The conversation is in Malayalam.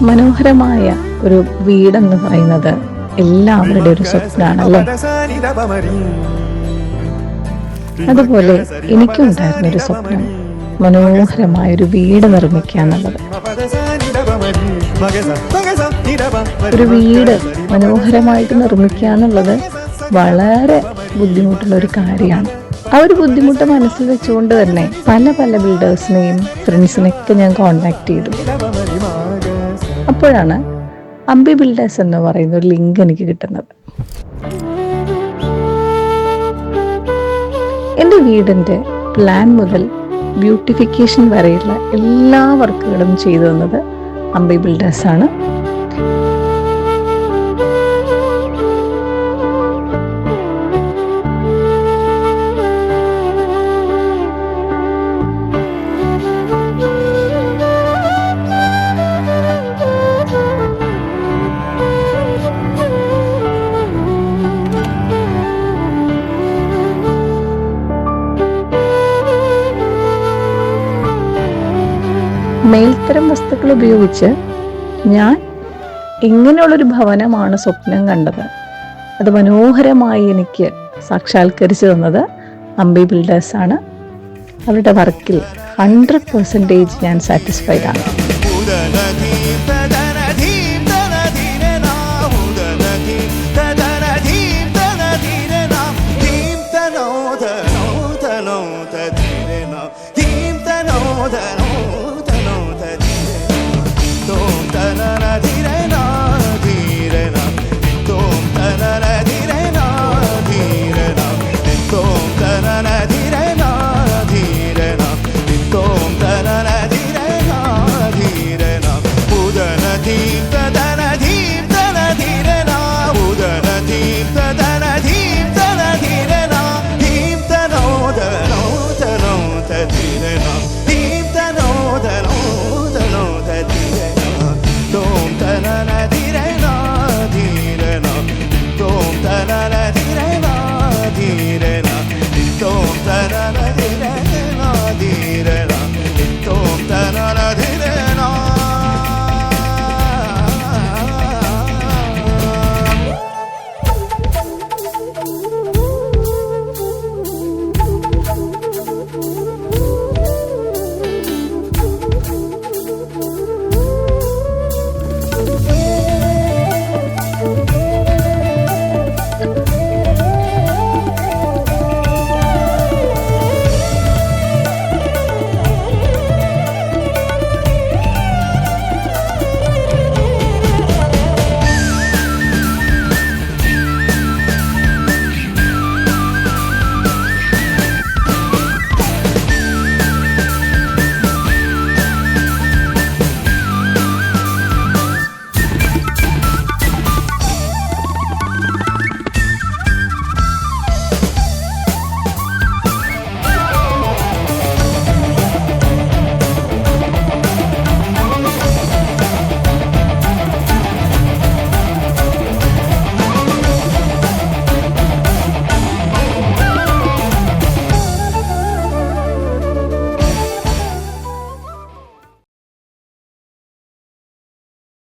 മനോഹരമായ ഒരു വീടെന്ന് പറയുന്നത് എല്ലാവരുടെ ഒരു സ്വപ്നമാണല്ലേ. അതുപോലെ എനിക്കുണ്ടായിരുന്നൊരു സ്വപ്നം മനോഹരമായൊരു വീട് നിർമ്മിക്കുക എന്നുള്ളത്. ഒരു വീട് മനോഹരമായിട്ട് നിർമ്മിക്കുക എന്നുള്ളത് വളരെ ബുദ്ധിമുട്ടുള്ള ഒരു കാര്യമാണ്. ആ ഒരു ബുദ്ധിമുട്ട് മനസ്സിൽ വെച്ചുകൊണ്ട് തന്നെ പല പല ബിൽഡേഴ്സിനെയും ഫ്രണ്ട്സിനെയൊക്കെ ഞാൻ കോണ്ടാക്ട് ചെയ്തു. അപ്പോഴാണ് അംബി ബിൽഡേഴ്സ് എന്ന് പറയുന്ന ഒരു ലിങ്ക് എനിക്ക് കിട്ടുന്നത്. എൻ്റെ വീടിൻ്റെ പ്ലാൻ മുതൽ ബ്യൂട്ടിഫിക്കേഷൻ വരെയുള്ള എല്ലാ വർക്കുകളും ചെയ്തു തന്നത് അംബി ബിൽഡേഴ്സാണ്. മേൽത്തരം വസ്തുക്കൾ ഉപയോഗിച്ച് ഞാൻ എങ്ങനെയുള്ളൊരു ഭവനമാണ് സ്വപ്നം കണ്ടത്, അത് മനോഹരമായി എനിക്ക് സാക്ഷാത്കരിച്ചു തന്നത് അംബി ബിൽഡേഴ്സാണ്. അവരുടെ വർക്കിൽ 100% ഞാൻ സാറ്റിസ്ഫൈഡ് ആണ്. Did